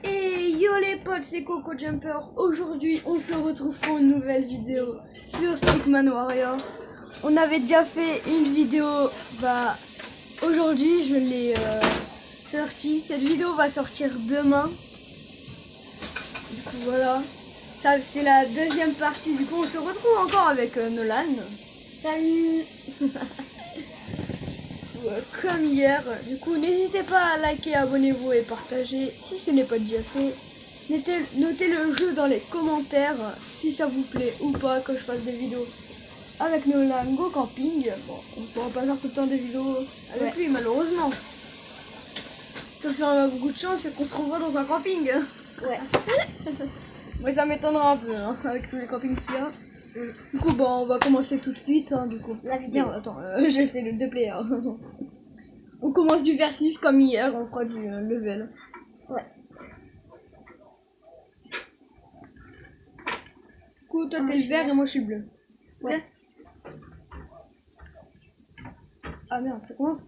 Et yo les potes, c'est Coco Jumper. Aujourd'hui, on se retrouve pour une nouvelle vidéo sur Stickman Warrior. On avait déjà fait une vidéo, aujourd'hui je l'ai sortie. Cette vidéo va sortir demain. Du coup voilà, ça c'est la deuxième partie. Du coup on se retrouve encore avec Nolan. Salut. Comme hier, du coup n'hésitez pas à liker, abonnez-vous et partager si ce n'est pas déjà fait. Notez le jeu dans les commentaires si ça vous plaît ou pas que je fasse des vidéos avec Nolan Go Camping. Bon, on ne pourra pas faire tout le temps des vidéos avec lui malheureusement. Sauf si on a beaucoup de chance et qu'on se revoit dans un camping. Ouais. Mais ça m'étonnera un peu hein, avec tous les campings qu'il y a. Du coup on va commencer tout de suite hein, du coup. La vidéo. Non, attends, j'ai fait le 2 player. On commence du versus comme hier, on fera du level. Ouais. Du coup toi t'es le vert et moi je suis bleu. Ouais. Ah merde, ça commence.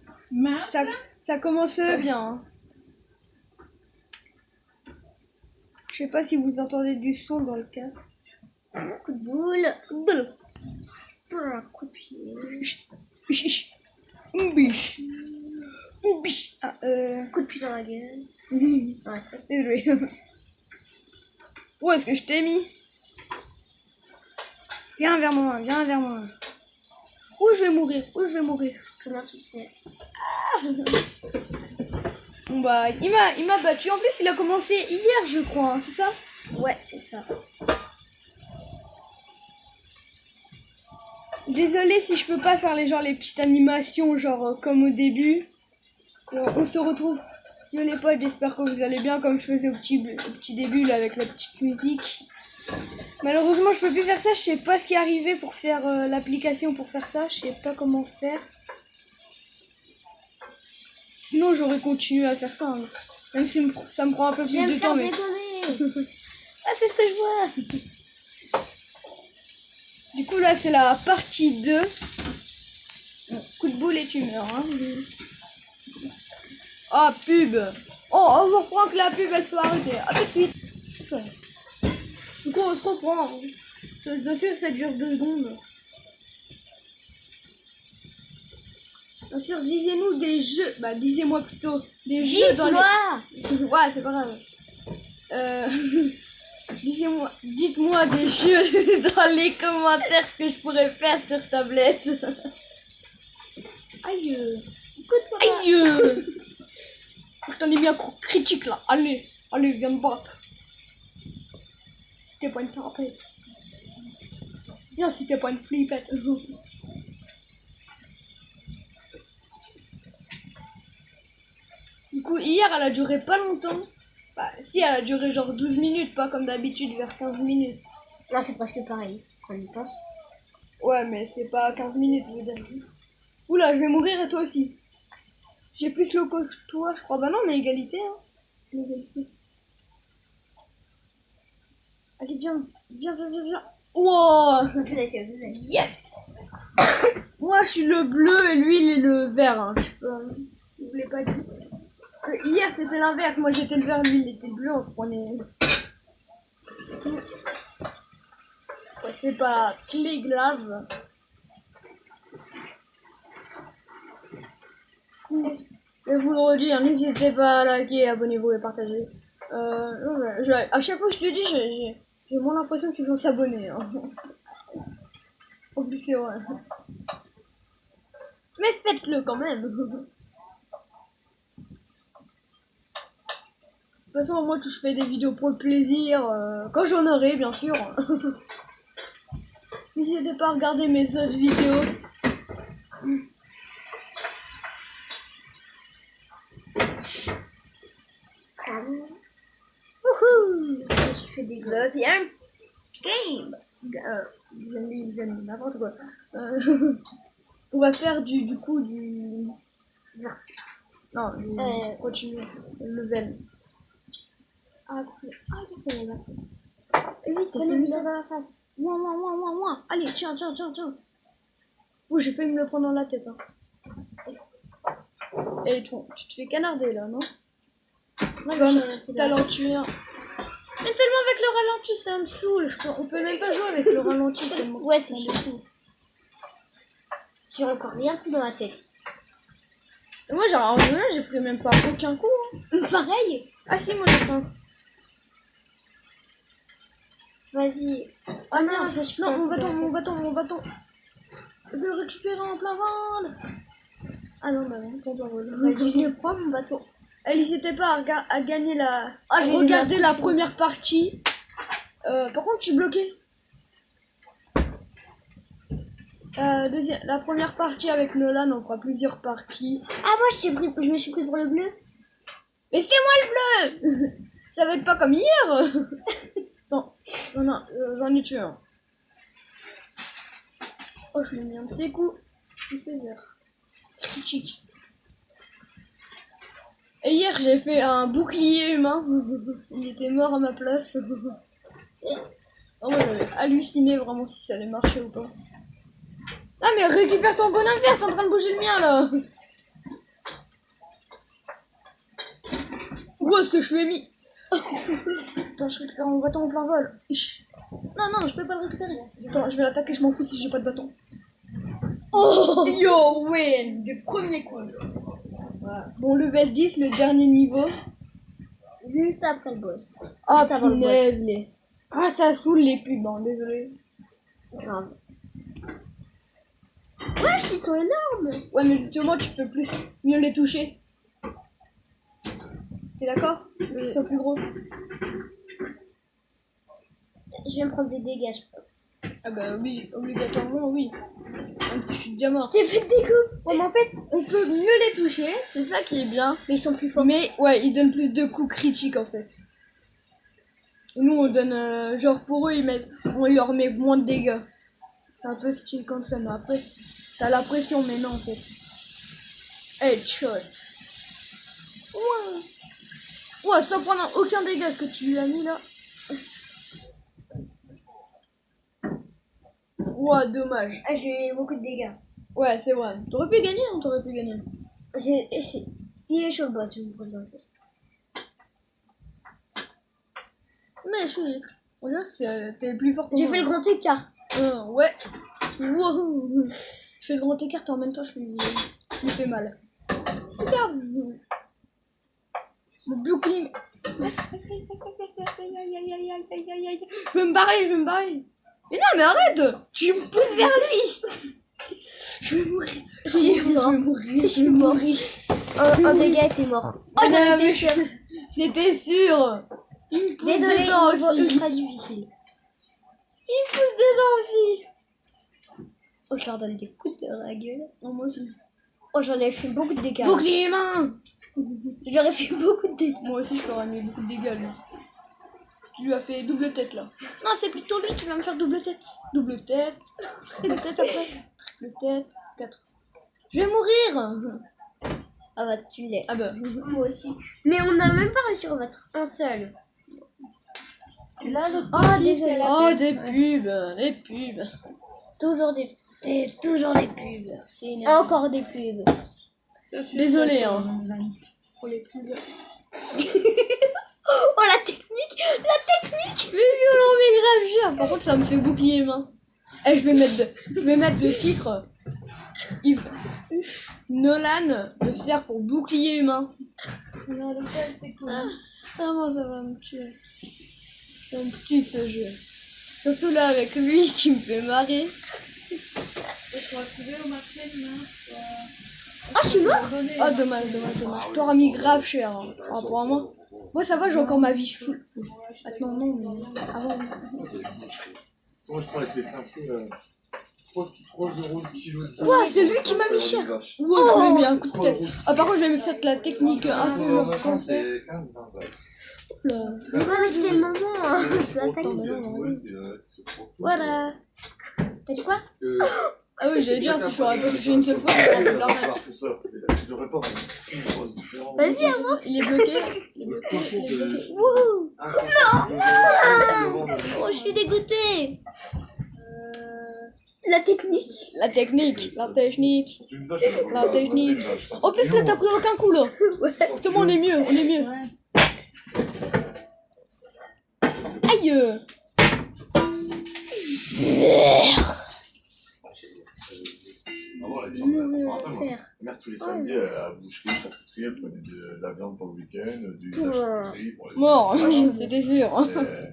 Ça commence bien. Hein. Je sais pas si vous entendez du son dans le casque. Coup de boule. Boule. Coup de pied. Biche. Biche. Ah, coup de pied dans la gueule. Ouais, désolé. Où est-ce que je t'ai mis? Viens vers moi, viens vers moi. Où je vais mourir? Où je vais mourir? Comment tu le sais? Ah. Bon bah, il m'a battu. En plus, il a commencé hier, je crois, hein, c'est ça? Ouais, c'est ça. Désolée si je peux pas faire les petites animations genre comme au début. On se retrouve. Yo les potes, j'espère que vous allez bien comme je faisais au petit début là avec la petite musique. Malheureusement je peux plus faire ça, je sais pas ce qui est arrivé pour faire l'application pour faire ça, je sais pas comment faire. Sinon j'aurais continué à faire ça, hein. Même si ça me prend un peu plus de temps mais... Ah c'est ce que je vois. Du coup là c'est la partie 2. Coup de boule et tu meurs hein. Ah pub. Oh on va reprendre que la pub elle soit arrêtée. À tout de suite. Du coup on se reprend. Bien sûr ça dure 2 secondes. Bien sûr visez-nous des jeux. Bah disez-moi plutôt des jeux dans les... Ouais c'est pas grave. Dites-moi des jeux dans les commentaires que je pourrais faire sur tablette. Aïe. Aïe. Je t'en ai mis un critique là. Allez, viens me battre. T'es pas une tapette. Viens si t'es pas une flippette. Du coup, hier elle a duré pas longtemps. Bah, si elle a duré genre 12 minutes, pas comme d'habitude vers 15 minutes. Non, c'est presque pareil quand on y pense. Ouais, mais c'est pas 15 minutes, je veux dire. Oula, je vais mourir et toi aussi. J'ai plus le coach que toi, je crois. Bah non, mais égalité, hein. Égalité. Allez, viens. Wow. Yes. Moi, je suis le bleu et lui, il est le vert. Hein. Je vous l'ai pas dit. Hier, c'était l'inverse. Moi, j'étais le vert, lui, il était le bleu. On se prenait... Ouais, c'est pas clé grave. Je vous le redis, hein, n'hésitez pas à liker, abonnez-vous et partager. À chaque fois que je te dis, j'ai moins l'impression qu'ils vont s'abonner. Hein. En plus, c'est vrai. Mais faites-le quand même. De toute façon, moi, je fais des vidéos pour le plaisir, quand j'en aurai, bien sûr. N'hésitez pas à regarder mes autres vidéos. Wouhou! Je fais des deuxième game. N'importe quoi. On va faire du coup du... Non, continue. Level. Ah, c'est le battre. Oui, c'est fait ça dans la face. Moi. Allez, tiens. Ouh, j'ai failli me le prendre dans la tête. Hein. Et tu te fais canarder là, non? Moi, Comme j'ai fait la- talentueux. Mais tellement avec le ralenti, ça me saoule. On peut même pas jouer avec le ralenti tellement. Ouais, c'est beaucoup. J'ai encore rien pris dans la tête. Et moi, genre, en vrai, j'ai pris même pas aucun coup. Hein. Pareil. Ah si, moi j'ai pris un coup. Vas-y. Ah non, je me suis non, pris un mon coup dans bâton, la mon bâton, mon bâton. Je vais le récupérer en plein vol. Ah non, bah non, pas en plein vol. Vas-y, je le prends mon bâton. Elle n'hésitait pas à gagner la... Ah, j'ai regarder gagné un la coup. première partie. Par contre, je suis bloqué. La première partie avec Nolan, on fera plusieurs parties. Ah, moi, je me suis pris pour le bleu. Mais c'est moi le bleu. Ça va être pas comme hier. Non, non, non, j'en ai tué un. Oh, je l'ai mis un de ses coups. Il s'est vert. Critique. Et hier, j'ai fait un bouclier humain. Il était mort à ma place. Oh, moi, j'avais halluciné vraiment si ça allait marcher ou pas. Ah, mais récupère ton bonhomme vert, t'es en train de bouger le mien là. Où est-ce que je lui ai mis? Attends, je récupère mon bâton en plein vol. Ich. Non, non, je peux pas le récupérer. Attends, je vais l'attaquer, je m'en fous si j'ai pas de bâton. Oh yo, win du premier coup. Voilà. Bon, level 10, le dernier niveau. Juste après le boss. Ah, Juste avant le boss. punaise, les... Ah, ça saoule les pubs, hein, désolé. Grave. Wesh, ils sont énormes. Ouais, mais justement, tu peux plus mieux les toucher. T'es d'accord? Ils sont plus gros. Je vais me prendre des dégâts, je pense. Ah bah oui, obligatoirement, oui. Même si je suis déjà mort. J'ai fait des coups. Ouais, mais en fait, on peut mieux les toucher, c'est ça qui est bien. Mais ils sont plus forts. Mais ouais, ils donnent plus de coups critiques en fait. Nous, on donne, genre pour eux, on leur met moins de dégâts. C'est un peu style comme ça, mais après, t'as la pression, mais non en fait. Headshot. Ouais. Ouais, sans prendre aucun dégât, ce que tu lui as mis là. Ouais, dommage. Ah, j'ai eu beaucoup de dégâts. Ouais, c'est vrai. T'aurais pu gagner, hein, t'aurais pu gagner. Il est chaud le boss, je me pose en plus. Mais je suis... On dirait que t'es plus fort que J'ai moi. fait le grand écart. Ouais. Wouhou. Je fais le grand écart et en même temps je lui fais mal. Regarde. Mon bouclier. Je veux me barrer, je veux me barrer. Mais non, mais arrête. Tu me pousses vers lui. Je vais mourir. Je vais mourir. Un dégât était mort. Oh, j'en étais sûre. C'était sûr. Il me pousse Désolé, dedans niveau aussi. ultra difficile. Il me pousse dedans aussi. Oh, je leur donne des coups de la gueule. Oh, moi aussi. Oh, j'en ai fait beaucoup de dégâts. Bouclier humain. Je leur ai fait beaucoup de dégâts. Moi aussi, je leur ai mis beaucoup de dégâts, lui. Tu lui as fait double tête, là. Non, c'est plutôt lui qui va me faire double tête. Double tête. Triple tête après. Triple tête. 4. Je vais mourir. Ah bah, tu l'es. Ah bah. Moi aussi. Mais on n'a même pas réussi à en battre un seul. Là, le Oh, désolé. Oh, des pubs. Des pubs. Toujours des pubs. C'est énervant. Encore des pubs. Désolé, hein. Pour les pubs. Oh, la technique. Mais violent, mais grave cher. Par contre, ça me fait bouclier main. Eh, je vais mettre le titre. Yves. Nolan le sert pour bouclier humain. Non, le tel, c'est cool. Ah, moi, ça va me tuer. Ça me tue ce jeu. Surtout là avec lui qui me fait marrer. Oh, je suis mort. Oh, dommage. Je t'aurais mis grave cher. Hein, par rapport à moi. Moi, ça va, j'ai encore ma vie full. Maintenant, non, mais avant. Moi, je prends avec les 500, 3 € le kilo. Quoi? C'est lui qui m'a mis cher. Ouais, je lui ai mis un coup de tête. Ah, par contre, je vais me faire la technique un peu genre comme ça. C'est 15, 20 balles. Là. Non, mais c'était le moment hein, de l'attaquer. Voilà. T'as dit quoi? Ah oui, j'allais dire, si j'aurais pas touché une seule fois, j'aurais un peu de l'argent. Vas-y, avance. Il est bloqué. Il est bloqué. Wouhou. Oh, je suis dégoûtée. La technique. La technique. En plus, là, t'as pris aucun coup, là. Justement, on est mieux. mieux. Avant, la Faire. mère, tous les samedis, à la boucherie, charcuterie, elle prenait de la viande pour le week-end, du charcuterie pour les Mort, c'était sûr.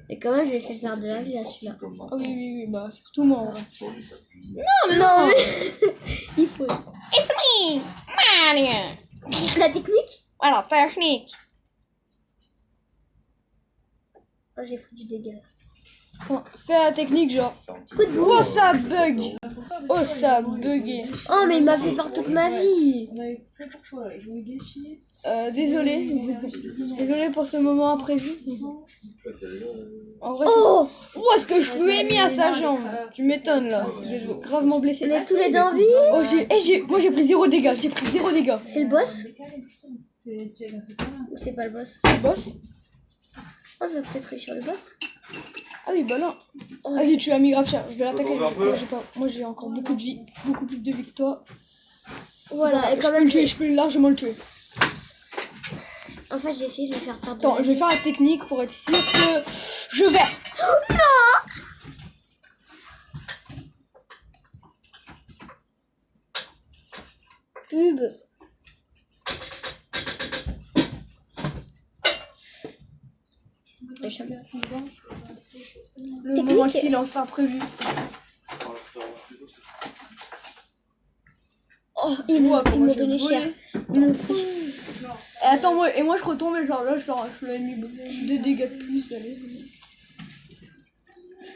Et comment je vais faire de la vie à celui-là? Ah oui, oui, oui, bah surtout mort. Non, mais non. Il faut. It's me, Mario. La technique? Voilà, technique. Oh, j'ai pris du dégât. Bon, fais la technique, genre. Coup de boule. Oh, ça bug. Oh, ça a bugué. Oh, mais il m'a fait peur toute ma vie. Désolé. Désolé pour ce moment imprévu. En vrai, Oh, où est-ce que je lui ai mis à sa jambe? Tu m'étonnes là. J'ai gravement blessé. on est tous les deux en vie. Oh, moi j'ai pris 0 dégâts. J'ai pris 0 dégâts. C'est le boss? Ou c'est pas le boss? Le boss? Oh, on va peut-être réussir le boss. Ah oui, bah non. Oh, Vas-y, tu as mis grave cher. Je vais l'attaquer. Retourne un peu. Moi j'ai encore beaucoup de vie. Beaucoup plus de vie que toi. voilà, et Je quand peux même, le tuer, je peux largement le tuer. en fait, j'ai essayé de le faire perdre. Attends, je vais faire la technique pour être sûr que je vais. Pub. Le Technique. moment de silence imprévu. Oh, ils m'ont Comment j'ai donné volé. cher. Ils m'ont pris. Et attends, moi je retombais, genre là, je leur ai mis 2 dégâts de plus. Allez.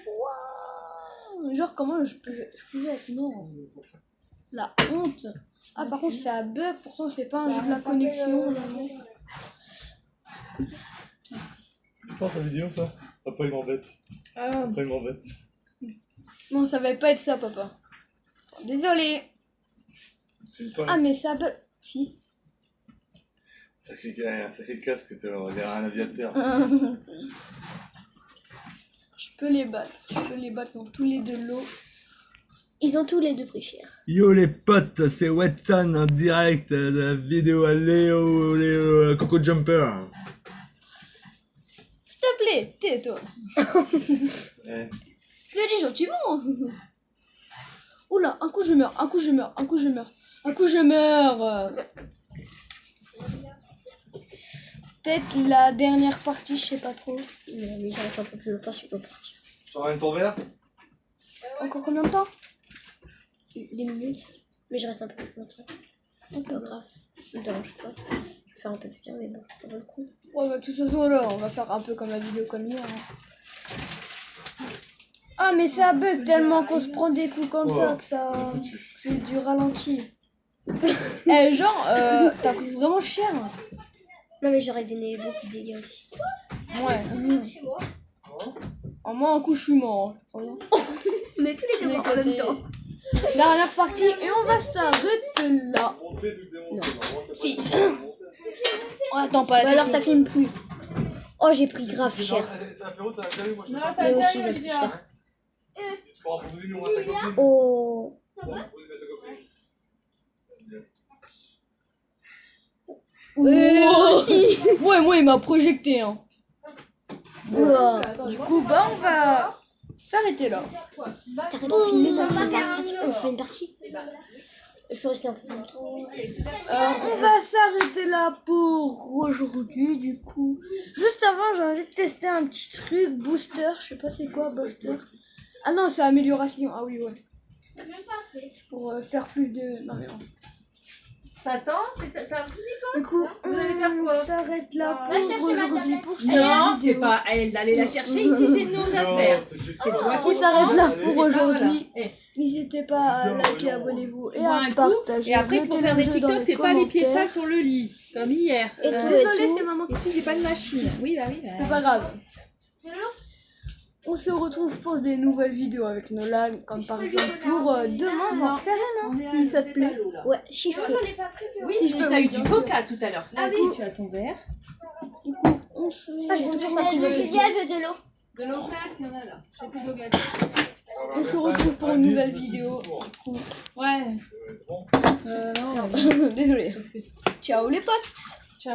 Wow. Genre, comment je pouvais être mort? La honte. Ah, par contre, ça bug, pourtant, c'est pas un jeu de la connexion. Je pense à la vidéo, ça. Après, il m'embête. Après, il m'embête. Non, ça va pas être ça, papa. Désolé. Ah, mais ça bug. Si. Sacré casque, t'as un aviateur. Je peux les battre. Je peux les battre dans tous les deux lots. Ils ont tous les deux pris cher. Yo les potes, c'est Watson en direct de la vidéo à Léo Coco Jumper. S'il te plaît, tais-toi. Ouais. Je l'ai dit gentiment. Oula, un coup je meurs, un coup je meurs, un coup je meurs. Un coup je meurs. Peut-être la dernière partie, je sais pas trop. Mais j'arrête un peu plus longtemps si je dois partir. Je t'emmène ton verre. Encore combien de temps? Des minutes. Mais je reste un peu plus longtemps. Pas grave. Ça me dérange pas. Je vais faire un peu plus tard, mais bon, ça vaut le coup. Ouais, bah, de toute façon, là, on va faire un peu comme la vidéo comme hier. Hein. Ah, mais ça bug tellement qu'on se prend des coups comme ça que ça. Que c'est du ralenti. Eh, genre, t'as coûté vraiment cher. Non, mais j'aurais donné beaucoup de dégâts aussi. Ouais. En moi, un coup, je suis mort. Hein. On est tous les deux morts en même temps. Dernière partie, et on va s'arrêter là. Si. Oh, attends, pas la alors technique. ça filme plus. Oh, j'ai pris grave cher. Mais aussi, j'ai pris cher. Oh. Aussi. Ouais, moi, il m'a projeté. Hein. Wow. Du coup, bah, on va s'arrêter là. T'arrêtes de filmer, on fait une partie. On fait une partie. Je peux rester un peu plus longtemps. On va s'arrêter là pour aujourd'hui, du coup. Juste avant, j'ai envie de tester un petit truc, booster. Je sais pas c'est quoi, booster. Ah non, c'est amélioration. Ah oui, ouais. Pour faire plus de... Non, mais non. T'attends? T'as Du coup, Vous allez faire quoi? on s'arrête là Va pour aujourd'hui. Pour cette Non, c'est vidéo. pas à elle d'aller la chercher ici, c'est nos affaires. C'est toi On qui s'arrête là prends. pour Voilà. aujourd'hui. Eh, N'hésitez pas à liker, abonnez-vous et bois à un coup, partager. et après, c'est pour Notez faire le des jeu dans TikTok, les c'est pas les pieds commentaires. sales sur le lit, comme hier. Et tout, Désolée, c'est maman. Ici, j'ai pas de machine. Oui, bah oui. C'est pas grave. On se retrouve pour des nouvelles vidéos avec nos LAN, comme par exemple pour demain, on va en faire un, hein, si ça te plaît. Ouais, si je peux. Oui, Si je peux, t'as oui, eu bien du sûr. coca tout à l'heure. Ah Vas-y, oui. tu as ton verre. On se... Ah, j'ai toujours pas pris le jeu. de l'eau. De l'eau fraîche, il y en a là. J'ai plus d'eau On se retrouve pour une nouvelle vidéo. Ouais. Non, Désolée. Ciao les potes.